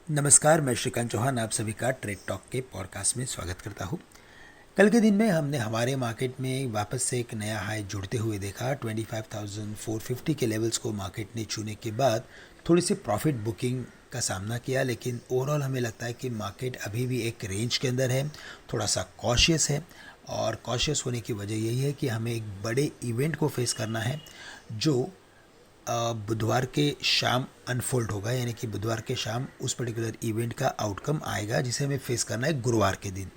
नमस्कार, मैं श्रीकांत चौहान आप सभी का ट्रेड टॉक के पॉडकास्ट में स्वागत करता हूँ। कल के दिन में हमने हमारे मार्केट में वापस से एक नया हाई जुड़ते हुए देखा। 25,450 के लेवल्स को मार्केट ने छूने के बाद थोड़ी सी प्रॉफिट बुकिंग का सामना किया, लेकिन ओवरऑल हमें लगता है कि मार्केट अभी भी एक रेंज के अंदर है, थोड़ा सा कॉशियस है। और कॉशियस होने की वजह यही है कि हमें एक बड़े इवेंट को फेस करना है जो बुधवार के शाम अनफोल्ड होगा, यानी कि बुधवार के शाम उस पर्टिकुलर इवेंट का आउटकम आएगा जिसे हमें फेस करना है गुरुवार के दिन।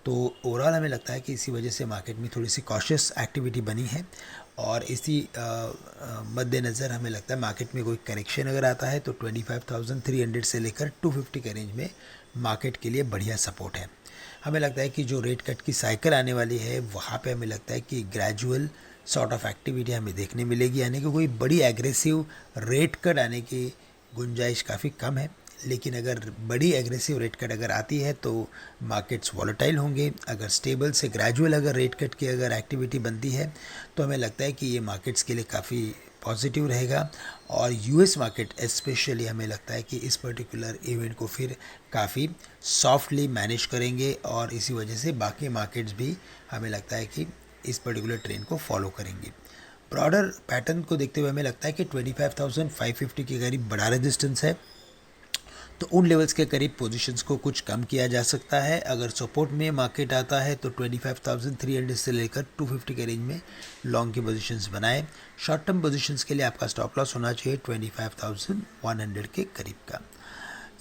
तो ओवरऑल हमें लगता है कि इसी वजह से मार्केट में थोड़ी सी कॉशियस एक्टिविटी बनी है। और इसी मद्देनज़र हमें लगता है मार्केट में कोई करेक्शन अगर आता है तो 25,300 से लेकर 250 के रेंज में मार्केट के लिए बढ़िया सपोर्ट है। हमें लगता है कि जो रेट कट की साइकिल आने वाली है वहाँ पे हमें लगता है कि ग्रेजुअल सॉर्ट ऑफ एक्टिविटी हमें देखने मिलेगी, यानी कि कोई बड़ी एग्रेसिव रेट कट आने की गुंजाइश काफ़ी कम है। लेकिन अगर बड़ी एग्रेसिव रेट कट अगर आती है तो मार्केट्स वॉलेटाइल होंगे। अगर स्टेबल से ग्रेजुअल अगर रेट कट की अगर एक्टिविटी बनती है तो हमें लगता है कि ये मार्केट्स के लिए काफ़ी पॉजिटिव रहेगा। और यूएस मार्केट स्पेशली हमें लगता है कि इस पर्टिकुलर इवेंट को फिर काफ़ी सॉफ्टली मैनेज करेंगे, और इसी वजह से बाकी मार्केट्स भी हमें लगता है कि इस पर्टिकुलर ट्रेंड को फॉलो करेंगे। ब्रॉडर पैटर्न को देखते हुए हमें लगता है कि 25,550 के करीब बड़ा रेजिस्टेंस है, तो उन लेवल्स के करीब पोजीशंस को कुछ कम किया जा सकता है। अगर सपोर्ट में मार्केट आता है तो 25,300 से लेकर 250 के रेंज में लॉन्ग की पोजीशंस बनाएं। शॉर्ट टर्म पोजीशंस के लिए आपका स्टॉप लॉस होना चाहिए 25,100 के करीब का।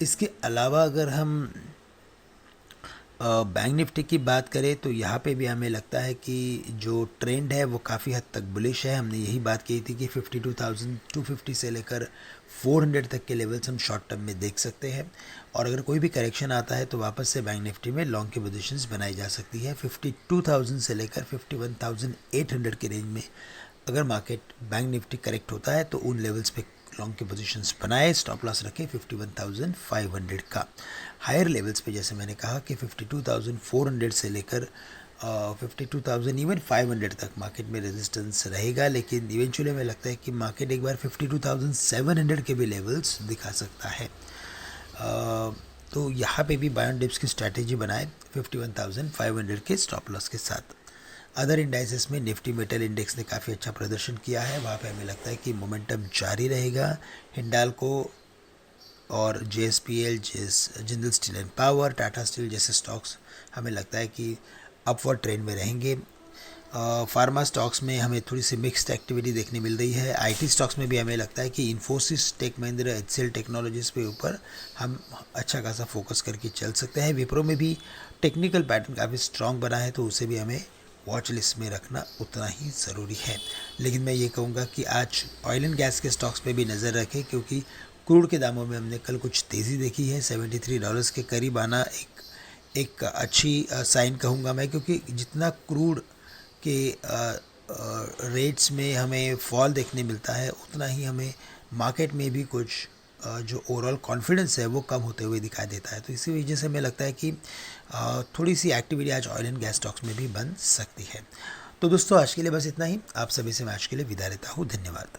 इसके अलावा अगर हम बैंक निफ्टी की बात करें तो यहाँ पे भी हमें लगता है कि जो ट्रेंड है वो काफ़ी हद तक बुलिश है। हमने यही बात की थी कि 52,250 से लेकर 400 तक के लेवल्स हम शॉर्ट टर्म में देख सकते हैं। और अगर कोई भी करेक्शन आता है तो वापस से बैंक निफ्टी में लॉन्ग की पोजीशंस बनाई जा सकती है। 52,000 से लेकर 51,800 के रेंज में अगर मार्केट बैंक निफ्टी करेक्ट होता है तो उन लेवल्स पे लॉन्ग की पोजीशंस बनाए, स्टॉप लॉस रखे 51,500 का। हायर लेवल्स पे जैसे मैंने कहा कि 52,400 से लेकर 52,000 इवन 500 तक मार्केट में रेजिस्टेंस रहेगा, लेकिन इवेंचुअली हमें लगता है कि मार्केट एक बार 52,700 के भी लेवल्स दिखा सकता है। तो यहाँ पे भी बाय ऑन डिप्स की स्ट्रैटेजी बनाए 51,500 के स्टॉप लॉस के साथ। अदर इंडाइसेस में निफ्टी मेटल इंडेक्स ने काफ़ी अच्छा प्रदर्शन किया है, वहाँ पे हमें लगता है कि मोमेंटम जारी रहेगा। हिंडाल्को और JSPL, Jindal steel and power, Tata steel जैसे स्टॉक्स हमें लगता है कि अपवर्ड ट्रेंड में रहेंगे। फार्मा स्टॉक्स में हमें थोड़ी सी मिक्स्ड एक्टिविटी देखने मिल रही है। IT स्टॉक्स में भी हमें लगता है कि इन्फोसिस, टेक महिंद्रा, HCL टेक्नोलॉजीज़ पे ऊपर हम अच्छा खासा फोकस करके चल सकते हैं। विप्रो में भी टेक्निकल पैटर्न काफ़ी स्ट्रॉन्ग बना है, तो उसे भी हमें वॉच लिस्ट में रखना उतना ही ज़रूरी है। लेकिन मैं ये कहूँगा कि आज ऑयल एंड गैस के स्टॉक्स पे भी नज़र रखें, क्योंकि क्रूड के दामों में हमने कल कुछ तेज़ी देखी है। $73 के करीब आना एक अच्छी साइन कहूँगा मैं, क्योंकि जितना क्रूड के रेट्स में हमें फॉल देखने मिलता है उतना ही हमें मार्केट में भी कुछ जो ओवरऑल कॉन्फिडेंस है वो कम होते हुए दिखाई देता है। तो इसी वजह से हमें लगता है कि थोड़ी सी एक्टिविटी आज ऑयल एंड गैस स्टॉक्स में भी बन सकती है। तो दोस्तों, आज के लिए बस इतना ही। आप सभी से मैं आज के लिए विदा लेता हूँ। धन्यवाद।